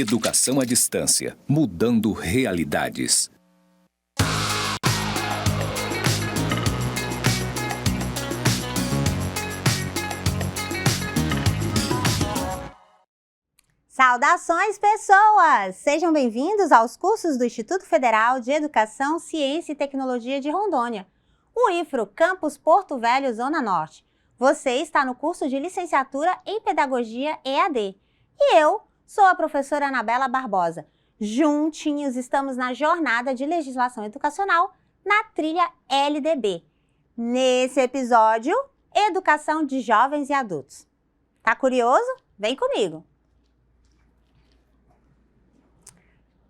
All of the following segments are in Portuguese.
Educação à distância, mudando realidades. Saudações, pessoas! Sejam bem-vindos aos cursos do Instituto Federal de Educação, Ciência e Tecnologia de Rondônia, o IFRO, Campus Porto Velho, Zona Norte. Você está no curso de Licenciatura em Pedagogia EAD. E eu sou a professora Anabela Barbosa. Juntinhos estamos na jornada de legislação educacional na trilha LDB. Nesse episódio, Educação de Jovens e Adultos. Tá curioso? Vem comigo!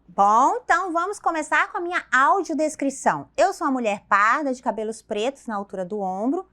Bom, então vamos começar com a minha audiodescrição. Eu sou uma mulher parda, de cabelos pretos na altura do ombro.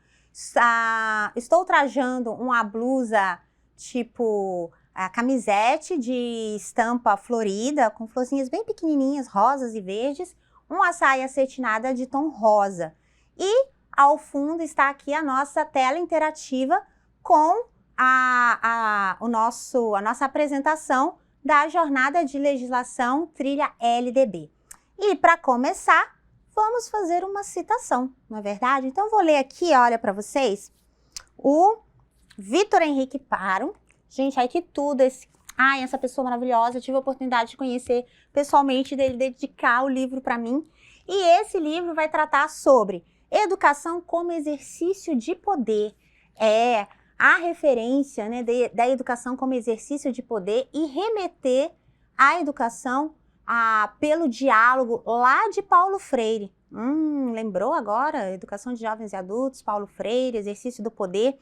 Estou trajando uma blusa tipo camisete de estampa florida, com florzinhas bem pequenininhas, rosas e verdes. Uma saia cetinada de tom rosa. E ao fundo está aqui a nossa tela interativa com a nossa apresentação da jornada de legislação trilha LDB. E para começar, vamos fazer uma citação, não é verdade? Então vou ler aqui, olha para vocês, o Vitor Henrique Paro. Gente, ai que tudo, essa pessoa maravilhosa, eu tive a oportunidade de conhecer pessoalmente, dele dedicar o livro para mim. E esse livro vai tratar sobre educação como exercício de poder. A referência, né, da educação como exercício de poder e remeter à educação pelo diálogo lá de Paulo Freire. Lembrou agora? Educação de jovens e adultos, Paulo Freire, exercício do poder.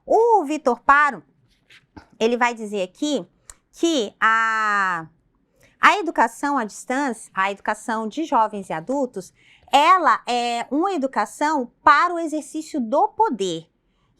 O Vitor Paro, ele vai dizer aqui que a educação à distância, a educação de jovens e adultos, ela é uma educação para o exercício do poder.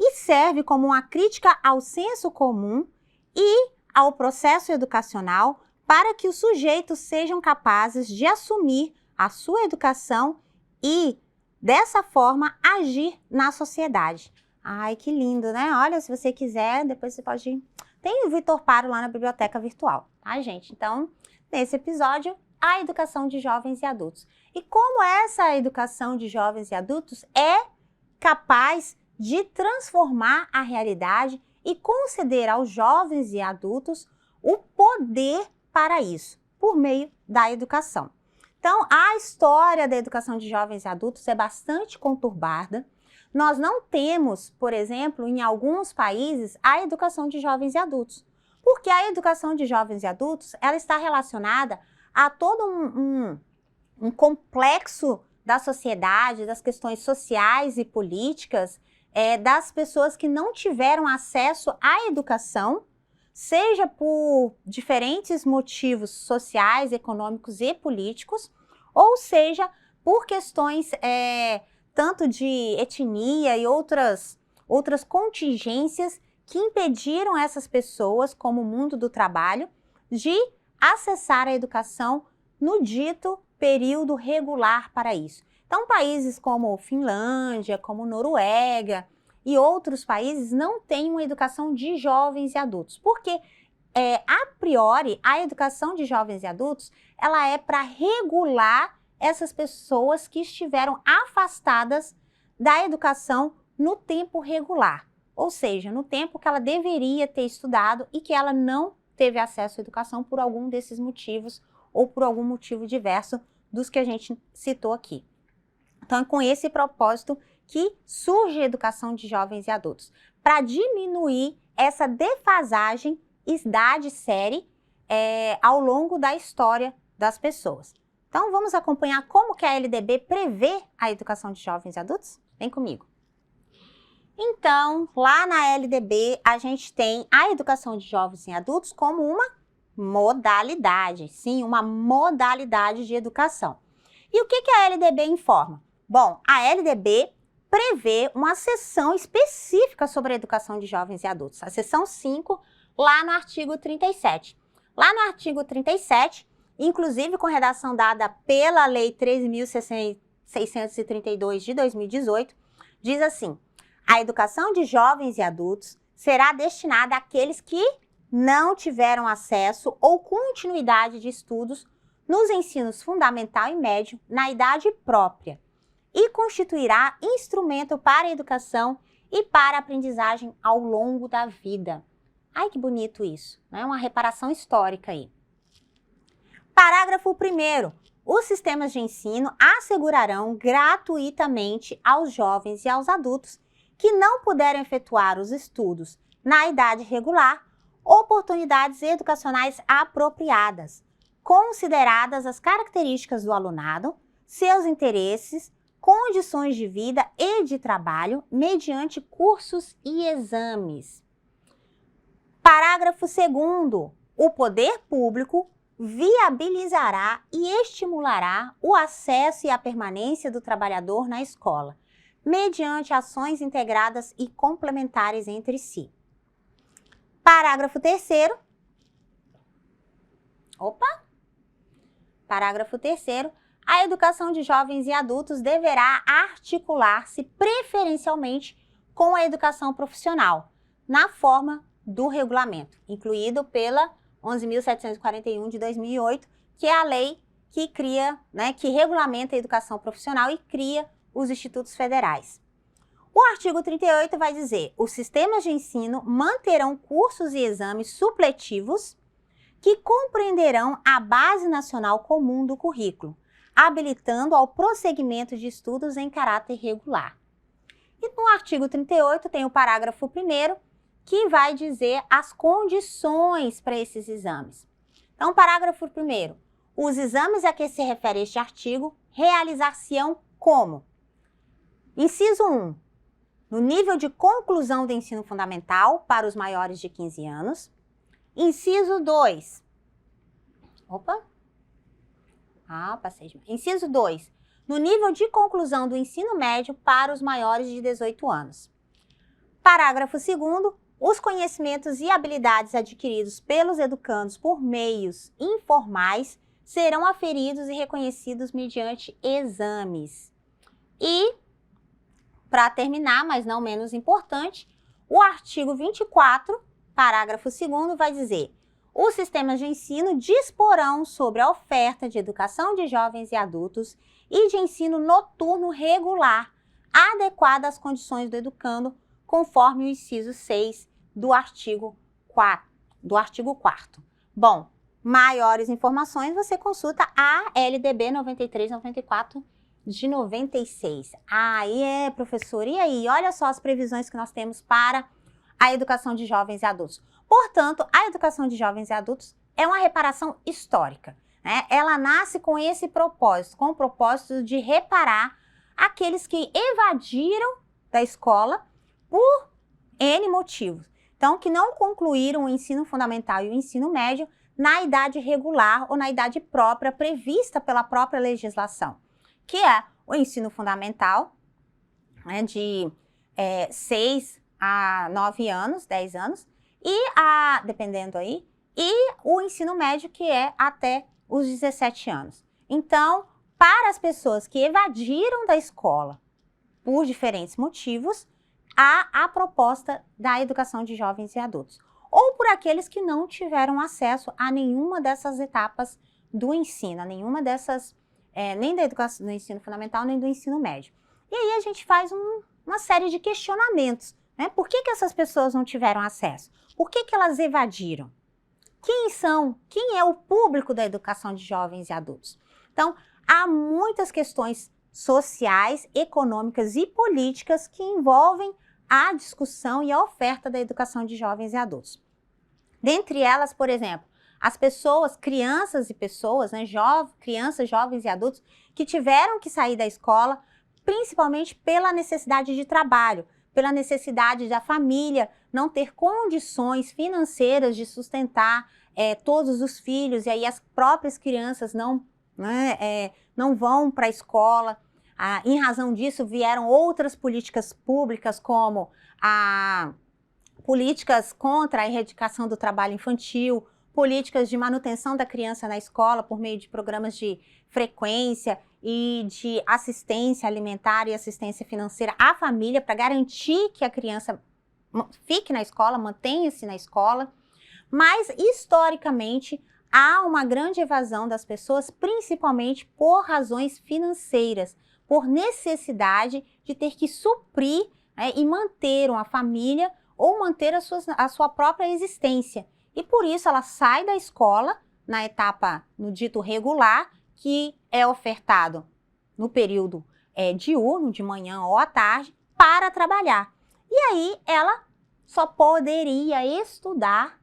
E serve como uma crítica ao senso comum e ao processo educacional para que os sujeitos sejam capazes de assumir a sua educação e, dessa forma, agir na sociedade. Ai, que lindo, né? Olha, se você quiser, depois você pode ir. Tem o Vitor Paro lá na biblioteca virtual, tá, gente? Então, nesse episódio, a educação de jovens e adultos. E como essa educação de jovens e adultos é capaz de transformar a realidade e conceder aos jovens e adultos o poder para isso, por meio da educação. Então, a história da educação de jovens e adultos é bastante conturbada. Nós não temos, por exemplo, em alguns países, a educação de jovens e adultos, porque a educação de jovens e adultos ela está relacionada a todo um complexo da sociedade, das questões sociais e políticas, das pessoas que não tiveram acesso à educação, seja por diferentes motivos sociais, econômicos e políticos, ou seja, por questões tanto de etnia e outras contingências que impediram essas pessoas, como o mundo do trabalho, de acessar a educação no dito período regular para isso. Então, países como Finlândia, como Noruega e outros países não têm uma educação de jovens e adultos, porque, a priori, a educação de jovens e adultos, ela é para regular essas pessoas que estiveram afastadas da educação no tempo regular, ou seja, no tempo que ela deveria ter estudado e que ela não teve acesso à educação por algum desses motivos ou por algum motivo diverso dos que a gente citou aqui. Então, é com esse propósito que surge a educação de jovens e adultos, para diminuir essa defasagem idade-série ao longo da história das pessoas. Então, vamos acompanhar como que a LDB prevê a educação de jovens e adultos? Vem comigo. Então, lá na LDB, a gente tem a educação de jovens e adultos como uma modalidade, sim, uma modalidade de educação. E o que a LDB informa? Bom, a LDB prevê uma seção específica sobre a educação de jovens e adultos, a seção 5, lá no artigo 37. Lá no artigo 37, inclusive com redação dada pela Lei 13.632 de 2018, diz assim: a educação de jovens e adultos será destinada àqueles que não tiveram acesso ou continuidade de estudos nos ensinos fundamental e médio na idade própria e constituirá instrumento para a educação e para a aprendizagem ao longo da vida. Ai, que bonito isso, né? Uma reparação histórica aí. Parágrafo 1º. Os sistemas de ensino assegurarão gratuitamente aos jovens e aos adultos que não puderem efetuar os estudos na idade regular oportunidades educacionais apropriadas, consideradas as características do alunado, seus interesses, condições de vida e de trabalho, mediante cursos e exames. Parágrafo 2º. O poder público viabilizará e estimulará o acesso e a permanência do trabalhador na escola, mediante ações integradas e complementares entre si. Parágrafo 3º. Parágrafo 3º. A educação de jovens e adultos deverá articular-se preferencialmente com a educação profissional, na forma do regulamento, incluído pela 11.741 de 2008, que é a lei que cria, que regulamenta a educação profissional e cria os institutos federais. O artigo 38 vai dizer: os sistemas de ensino manterão cursos e exames supletivos que compreenderão a base nacional comum do currículo, habilitando ao prosseguimento de estudos em caráter regular. E no artigo 38 tem o parágrafo 1º, que vai dizer as condições para esses exames. Então, parágrafo 1º. Os exames a que se refere este artigo realizar-se-ão como? Inciso 1. No nível de conclusão do ensino fundamental para os maiores de 15 anos. Inciso 2. Inciso 2. No nível de conclusão do ensino médio para os maiores de 18 anos. Parágrafo 2º. Os conhecimentos e habilidades adquiridos pelos educandos por meios informais serão aferidos e reconhecidos mediante exames. E, para terminar, mas não menos importante, o artigo 24, parágrafo 2º, vai dizer: os sistemas de ensino disporão sobre a oferta de educação de jovens e adultos e de ensino noturno regular, adequada às condições do educando, conforme o inciso 6 do artigo 4º. Bom, maiores informações você consulta a LDB 9394 de 96. Professor, e aí? Olha só as previsões que nós temos para a educação de jovens e adultos. Portanto, a educação de jovens e adultos é uma reparação histórica, né? Ela nasce com esse propósito, com o propósito de reparar aqueles que evadiram da escola por N motivos. Então, que não concluíram o ensino fundamental e o ensino médio na idade regular ou na idade própria prevista pela própria legislação, que é o ensino fundamental, né, de 6 a 9 anos, 10 anos, dependendo aí, e o ensino médio, que é até os 17 anos. Então, para as pessoas que evadiram da escola por diferentes motivos, há a proposta da educação de jovens e adultos. Ou por aqueles que não tiveram acesso a nenhuma dessas etapas do ensino, nenhuma dessas, nem da educação do ensino fundamental, nem do ensino médio. E aí a gente faz uma série de questionamentos, né? Por que essas pessoas não tiveram acesso? Por que elas evadiram? Quem são? Quem é o público da educação de jovens e adultos? Então, há muitas questões sociais, econômicas e políticas que envolvem a discussão e a oferta da educação de jovens e adultos. Dentre elas, por exemplo, as pessoas, crianças e pessoas, né, crianças, jovens e adultos que tiveram que sair da escola, principalmente pela necessidade de trabalho, pela necessidade da família não ter condições financeiras de sustentar todos os filhos, e aí as próprias crianças não vão para a escola. Em razão disso, vieram outras políticas públicas, como políticas contra a erradicação do trabalho infantil, políticas de manutenção da criança na escola por meio de programas de frequência e de assistência alimentar e assistência financeira à família para garantir que a criança fique na escola, mantenha-se na escola. Mas, historicamente, há uma grande evasão das pessoas, principalmente por razões financeiras, por necessidade de ter que suprir, né, e manter uma família ou manter a sua própria existência. E por isso ela sai da escola na etapa, no dito regular, que é ofertado no período diurno, de manhã ou à tarde, para trabalhar. E aí ela só poderia estudar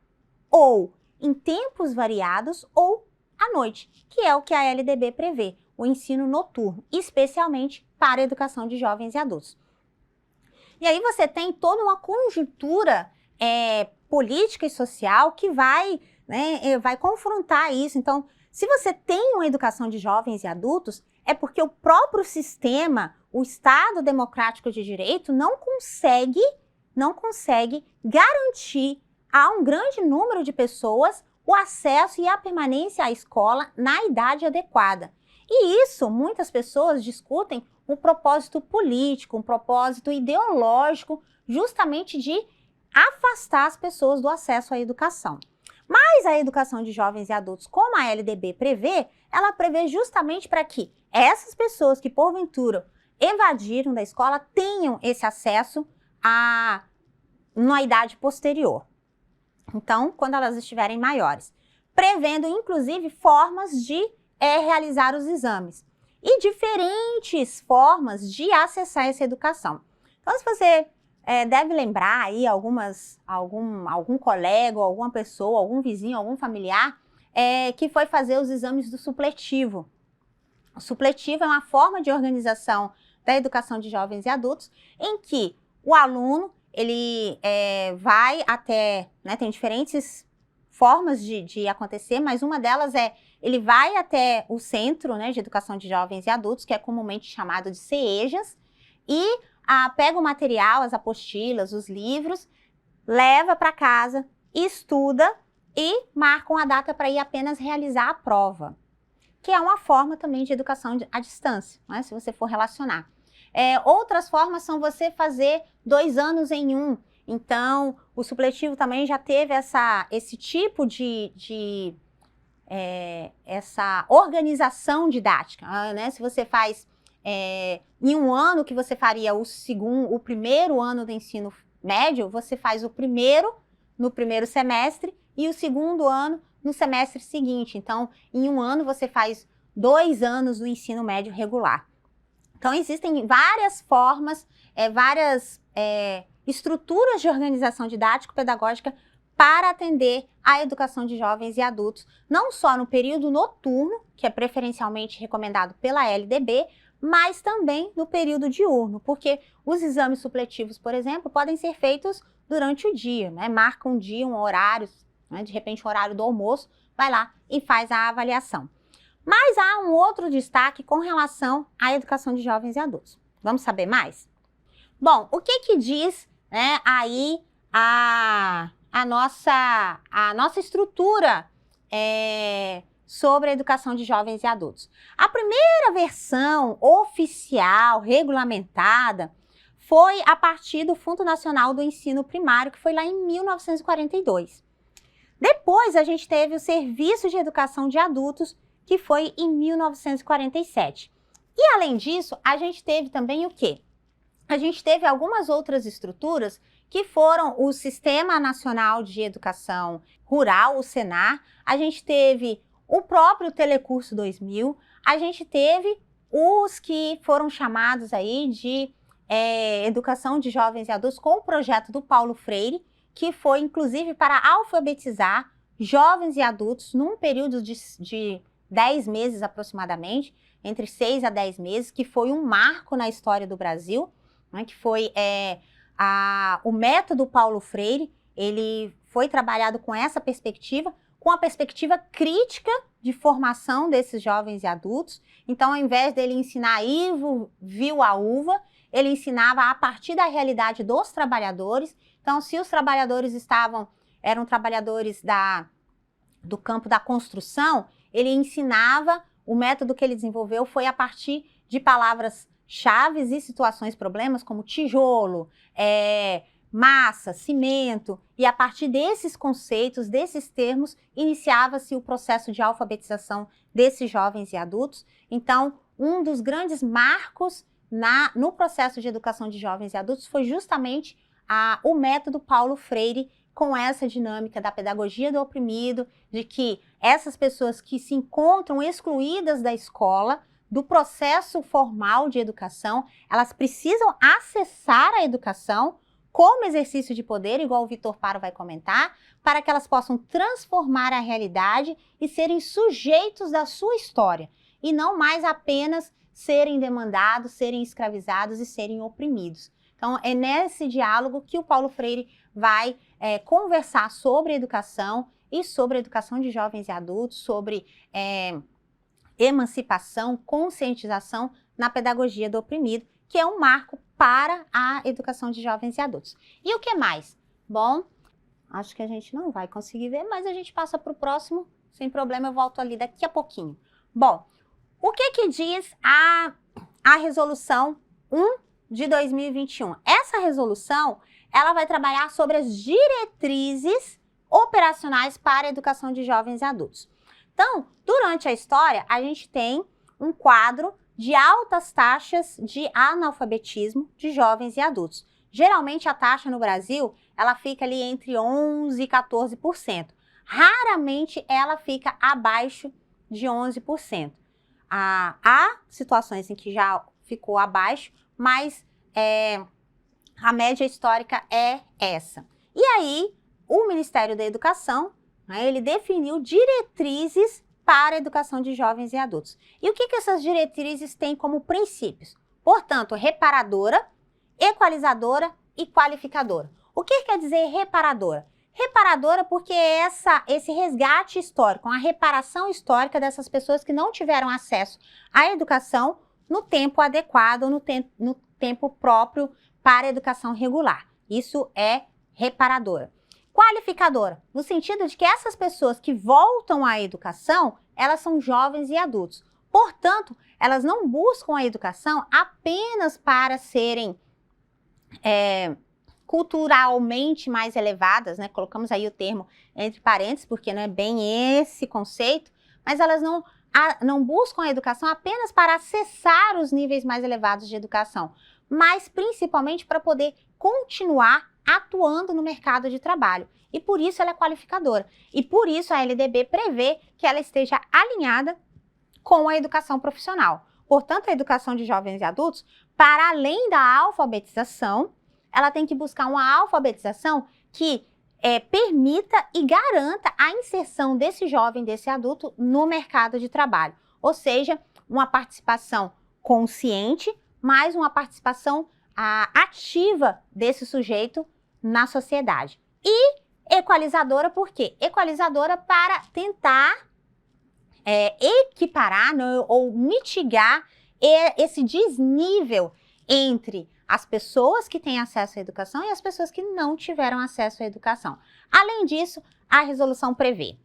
ou em tempos variados ou à noite, que é o que a LDB prevê, o ensino noturno, especialmente para a educação de jovens e adultos. E aí você tem toda uma conjuntura política e social que vai confrontar isso. Então, se você tem uma educação de jovens e adultos, é porque o próprio sistema, o Estado democrático de direito, não consegue garantir a um grande número de pessoas o acesso e a permanência à escola na idade adequada. E isso, muitas pessoas discutem um propósito político, um propósito ideológico, justamente de afastar as pessoas do acesso à educação. Mas a educação de jovens e adultos, como a LDB prevê, ela prevê justamente para que essas pessoas que, porventura, evadiram da escola tenham esse acesso na idade posterior. Então, quando elas estiverem maiores. Prevendo, inclusive, formas de realizar os exames e diferentes formas de acessar essa educação. Então, se você deve lembrar aí algum colega, alguma pessoa, algum vizinho, algum familiar que foi fazer os exames do supletivo. O supletivo é uma forma de organização da educação de jovens e adultos em que o aluno ele vai até, né, tem diferentes formas de acontecer, mas uma delas ele vai até o Centro, né, de Educação de Jovens e Adultos, que é comumente chamado de CEJAS, e pega o material, as apostilas, os livros, leva para casa, estuda e marca uma data para ir apenas realizar a prova, que é uma forma também de educação à distância, né, se você for relacionar. Outras formas são você fazer 2 anos em um. Então, o supletivo também já teve esse tipo essa organização didática, né? Se você faz em um ano que você faria o primeiro ano do ensino médio, você faz o primeiro no primeiro semestre e o segundo ano no semestre seguinte. Então, em um ano você faz 2 anos do ensino médio regular. Então, existem várias formas, várias estruturas de organização didático-pedagógica para atender a educação de jovens e adultos, não só no período noturno, que é preferencialmente recomendado pela LDB, mas também no período diurno, porque os exames supletivos, por exemplo, podem ser feitos durante o dia, né? Marca um dia, um horário, né? De repente o horário do almoço, vai lá e faz a avaliação. Mas há um outro destaque com relação à educação de jovens e adultos. Vamos saber mais? Bom, o que diz, né, aí a nossa estrutura sobre a educação de jovens e adultos? A primeira versão oficial, regulamentada, foi a partir do Fundo Nacional do Ensino Primário, que foi lá em 1942. Depois, a gente teve o Serviço de Educação de Adultos, que foi em 1947. E, além disso, a gente teve também o quê? A gente teve algumas outras estruturas que foram o Sistema Nacional de Educação Rural, o Senar, a gente teve o próprio Telecurso 2000, a gente teve os que foram chamados aí de Educação de Jovens e Adultos com o projeto do Paulo Freire, que foi, inclusive, para alfabetizar jovens e adultos num período de 10 meses aproximadamente, entre 6 a 10 meses, que foi um marco na história do Brasil, né, que foi o método Paulo Freire. Ele foi trabalhado com essa perspectiva, com a perspectiva crítica de formação desses jovens e adultos. Então, ao invés dele ensinar Ivo viu a uva, ele ensinava a partir da realidade dos trabalhadores. Então, se os trabalhadores eram trabalhadores do campo da construção, ele ensinava, o método que ele desenvolveu foi a partir de palavras-chave e situações, problemas, como tijolo, massa, cimento, e a partir desses conceitos, desses termos, iniciava-se o processo de alfabetização desses jovens e adultos. Então, um dos grandes marcos no processo de educação de jovens e adultos foi justamente o método Paulo Freire, com essa dinâmica da pedagogia do oprimido, de que essas pessoas que se encontram excluídas da escola, do processo formal de educação, elas precisam acessar a educação como exercício de poder, igual o Vitor Paro vai comentar, para que elas possam transformar a realidade e serem sujeitos da sua história, e não mais apenas serem demandados, serem escravizados e serem oprimidos. Então, é nesse diálogo que o Paulo Freire vai conversar sobre educação e sobre a educação de jovens e adultos, sobre emancipação, conscientização na pedagogia do oprimido, que é um marco para a educação de jovens e adultos. E o que mais? Bom, acho que a gente não vai conseguir ver, mas a gente passa para o próximo, sem problema, eu volto ali daqui a pouquinho. Bom, o que diz a resolução 1 de 2021? Essa resolução, ela vai trabalhar sobre as diretrizes operacionais para a educação de jovens e adultos. Então, durante a história, a gente tem um quadro de altas taxas de analfabetismo de jovens e adultos. Geralmente, a taxa no Brasil, ela fica ali entre 11% e 14%. Raramente, ela fica abaixo de 11%. Há situações em que já ficou abaixo, mas a média histórica é essa. E aí, o Ministério da Educação, ele definiu diretrizes para a educação de jovens e adultos. E o que essas diretrizes têm como princípios? Portanto, reparadora, equalizadora e qualificadora. O que quer dizer reparadora? Reparadora porque esse resgate histórico, a reparação histórica dessas pessoas que não tiveram acesso à educação no tempo adequado, no tempo próprio para a educação regular. Isso é reparadora. Qualificadora, no sentido de que essas pessoas que voltam à educação, elas são jovens e adultos. Portanto, elas não buscam a educação apenas para serem culturalmente mais elevadas, né? Colocamos aí o termo entre parênteses, porque não é bem esse conceito, mas elas não buscam a educação apenas para acessar os níveis mais elevados de educação, mas principalmente para poder continuar atuando no mercado de trabalho. E por isso ela é qualificadora. E por isso a LDB prevê que ela esteja alinhada com a educação profissional. Portanto, a educação de jovens e adultos, para além da alfabetização, ela tem que buscar uma alfabetização que permita e garanta a inserção desse jovem, desse adulto, no mercado de trabalho. Ou seja, uma participação consciente, mais uma participação ativa desse sujeito na sociedade. E equalizadora por quê? Equalizadora para tentar equiparar, né, ou mitigar esse desnível entre as pessoas que têm acesso à educação e as pessoas que não tiveram acesso à educação. Além disso, a resolução prevê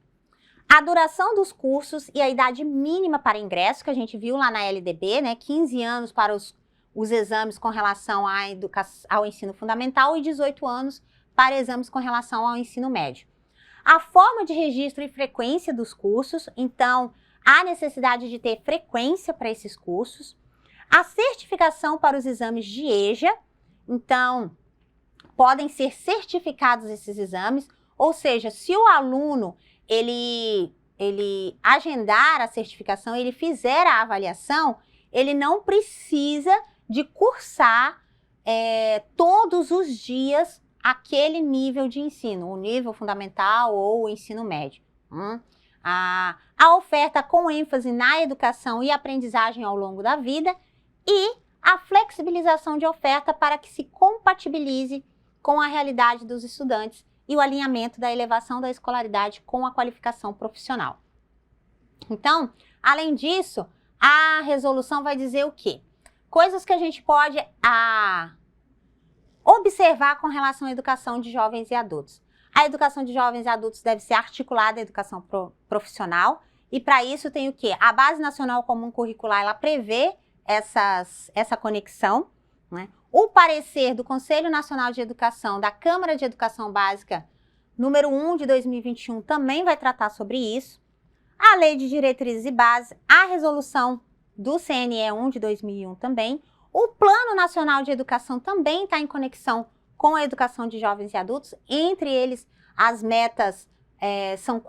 a duração dos cursos e a idade mínima para ingresso, que a gente viu lá na LDB, né, 15 anos para os exames com relação ao ensino fundamental e 18 anos para exames com relação ao ensino médio. A forma de registro e frequência dos cursos, então, há necessidade de ter frequência para esses cursos. A certificação para os exames de EJA, então, podem ser certificados esses exames, ou seja, se o aluno, ele agendar a certificação, ele fizer a avaliação, ele não precisa de cursar todos os dias aquele nível de ensino, o nível fundamental ou o ensino médio. A oferta com ênfase na educação e aprendizagem ao longo da vida e a flexibilização de oferta para que se compatibilize com a realidade dos estudantes e o alinhamento da elevação da escolaridade com a qualificação profissional. Então, além disso, a resolução vai dizer o quê? Coisas que a gente pode observar com relação à educação de jovens e adultos. A educação de jovens e adultos deve ser articulada à educação profissional e para isso tem o quê? A Base Nacional Comum Curricular, ela prevê essa conexão, né? O parecer do Conselho Nacional de Educação, da Câmara de Educação Básica, número 1 de 2021, também vai tratar sobre isso. A Lei de Diretrizes e Bases, a resolução do CNE 1 de 2001 também. O Plano Nacional de Educação também está em conexão com a educação de jovens e adultos. Entre eles, as metas, são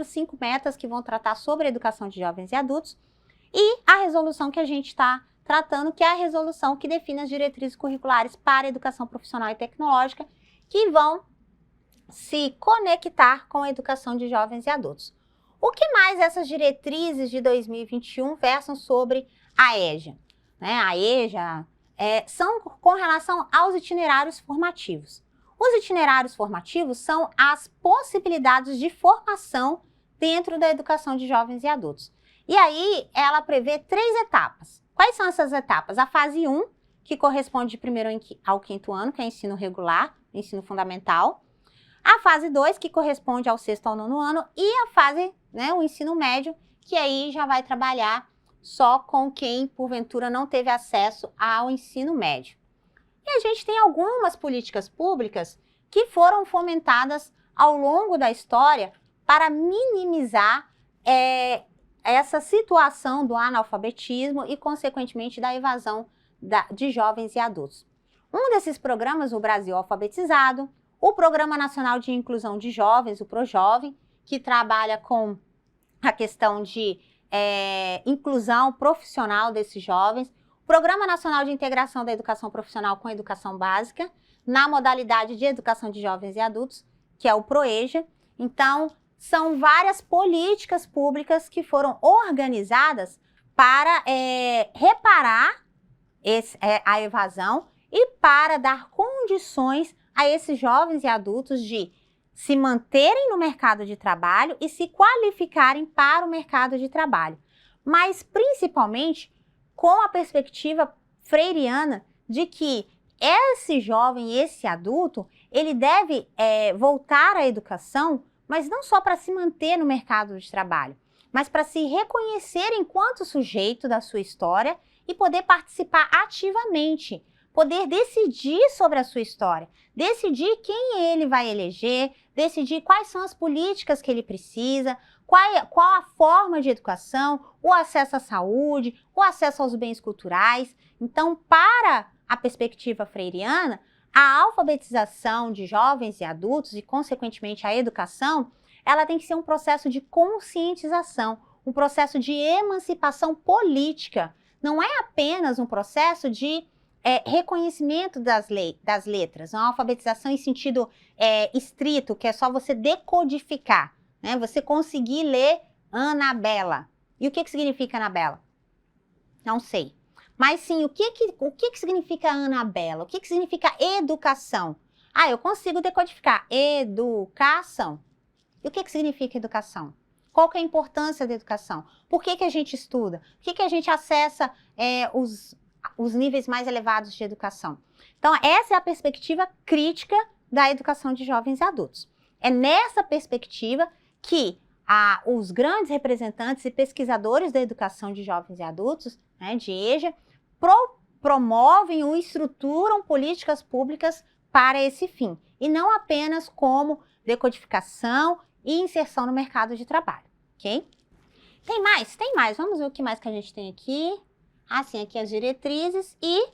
5 metas que vão tratar sobre a educação de jovens e adultos. E a resolução que a gente está tratando, que é a resolução que define as diretrizes curriculares para a educação profissional e tecnológica, que vão se conectar com a educação de jovens e adultos. O que mais essas diretrizes de 2021 versam sobre a EJA? A EJA são com relação aos itinerários formativos. Os itinerários formativos são as possibilidades de formação dentro da educação de jovens e adultos. E aí, ela prevê 3 etapas. Quais são essas etapas? A fase 1, que corresponde de 1º ao 5º ano, que é ensino regular, ensino fundamental. A fase 2, que corresponde ao 6º ao 9º ano. E a fase, o ensino médio, que aí já vai trabalhar só com quem, porventura, não teve acesso ao ensino médio. E a gente tem algumas políticas públicas que foram fomentadas ao longo da história para minimizar essa situação do analfabetismo e, consequentemente, da evasão de jovens e adultos. Um desses programas, o Brasil Alfabetizado, o Programa Nacional de Inclusão de Jovens, o ProJovem, que trabalha com a questão de inclusão profissional desses jovens, o Programa Nacional de Integração da Educação Profissional com a Educação Básica, na modalidade de Educação de Jovens e Adultos, que é o ProEJA. Então, são várias políticas públicas que foram organizadas para reparar a evasão e para dar condições a esses jovens e adultos de se manterem no mercado de trabalho e se qualificarem para o mercado de trabalho. Mas, principalmente, com a perspectiva freiriana de que esse jovem, esse adulto, ele deve voltar à educação, mas não só para se manter no mercado de trabalho, mas para se reconhecer enquanto sujeito da sua história e poder participar ativamente, poder decidir sobre a sua história, decidir quem ele vai eleger, decidir quais são as políticas que ele precisa, qual a forma de educação, o acesso à saúde, o acesso aos bens culturais. Então, para a perspectiva freiriana, a alfabetização de jovens e adultos e, consequentemente, a educação, ela tem que ser um processo de conscientização, um processo de emancipação política. Não é apenas um processo de reconhecimento das letras, uma alfabetização em sentido estrito, que é só você decodificar, você conseguir ler Anabela. E o que significa Anabela? Não sei. Mas sim, o que significa Anabela? O que significa educação? Eu consigo decodificar. Educação. E o que significa educação? Qual que é a importância da educação? Por que a gente estuda? Por que a gente acessa os níveis mais elevados de educação? Então, essa é a perspectiva crítica da educação de jovens e adultos. É nessa perspectiva que os grandes representantes e pesquisadores da educação de jovens e adultos, de EJA, promovem ou estruturam políticas públicas para esse fim, e não apenas como decodificação e inserção no mercado de trabalho, ok? Tem mais? Tem mais. Vamos ver o que mais que a gente tem aqui. Sim, aqui as diretrizes e,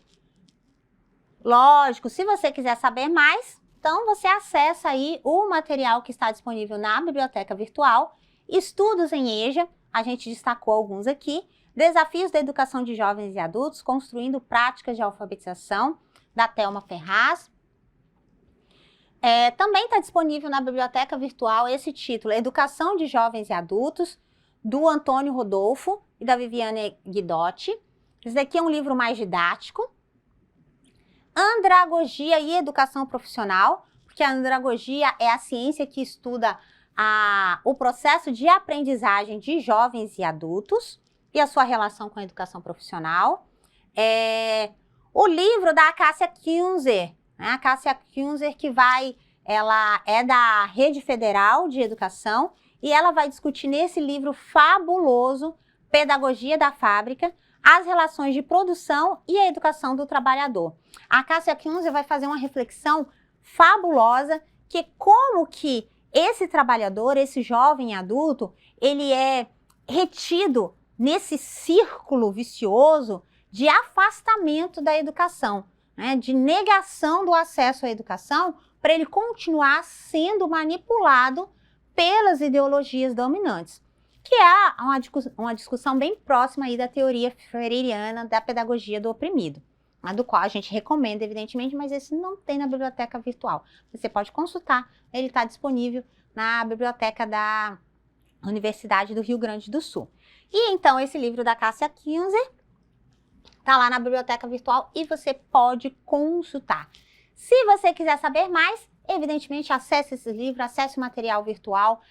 lógico, se você quiser saber mais, então você acessa aí o material que está disponível na biblioteca virtual, Estudos em EJA, a gente destacou alguns aqui, Desafios da Educação de Jovens e Adultos, Construindo Práticas de Alfabetização, da Thelma Ferraz. Também está disponível na biblioteca virtual esse título, Educação de Jovens e Adultos, do Antônio Rodolfo e da Viviane Guidotti. Esse daqui é um livro mais didático. Andragogia e Educação Profissional, porque a andragogia é a ciência que estuda o processo de aprendizagem de jovens e adultos e a sua relação com a educação profissional. O livro da Cássia Kunzer, a Cássia Kunzer ela é da Rede Federal de Educação e ela vai discutir nesse livro fabuloso, Pedagogia da Fábrica, as relações de produção e a educação do trabalhador. A Cássia Kinsey vai fazer uma reflexão fabulosa que como que esse trabalhador, esse jovem adulto, ele é retido nesse círculo vicioso de afastamento da educação, né, de negação do acesso à educação, para ele continuar sendo manipulado pelas ideologias dominantes, que é uma discussão bem próxima aí da teoria freiriana da pedagogia do oprimido, né, do qual a gente recomenda, evidentemente, mas esse não tem na biblioteca virtual. Você pode consultar, ele está disponível na biblioteca da Universidade do Rio Grande do Sul. E então esse livro da Cássia Kinsey está lá na biblioteca virtual e você pode consultar. Se você quiser saber mais, evidentemente, acesse esse livro, acesse o material virtual.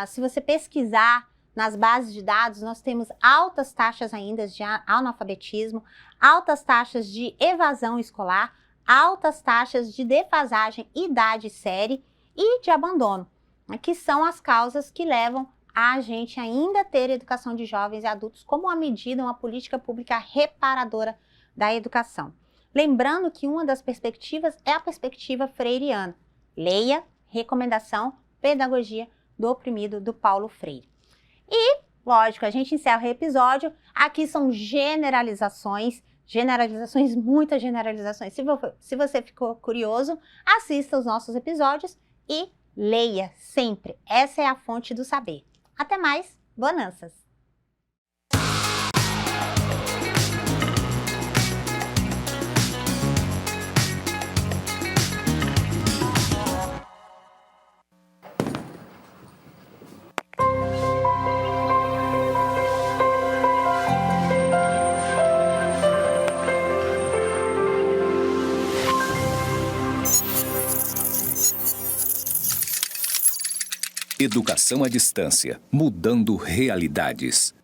Se você pesquisar nas bases de dados, nós temos altas taxas ainda de analfabetismo, altas taxas de evasão escolar, altas taxas de defasagem idade série e de abandono, né, que são as causas que levam a gente ainda ter educação de jovens e adultos como uma medida, uma política pública reparadora da educação. Lembrando que uma das perspectivas é a perspectiva freiriana. Leia, recomendação, pedagogia do oprimido, do Paulo Freire. E, lógico, a gente encerra o episódio. Aqui são generalizações, muitas generalizações. Se você ficou curioso, assista os nossos episódios e leia sempre. Essa é a fonte do saber. Até mais, bonanças! Educação à distância, mudando realidades.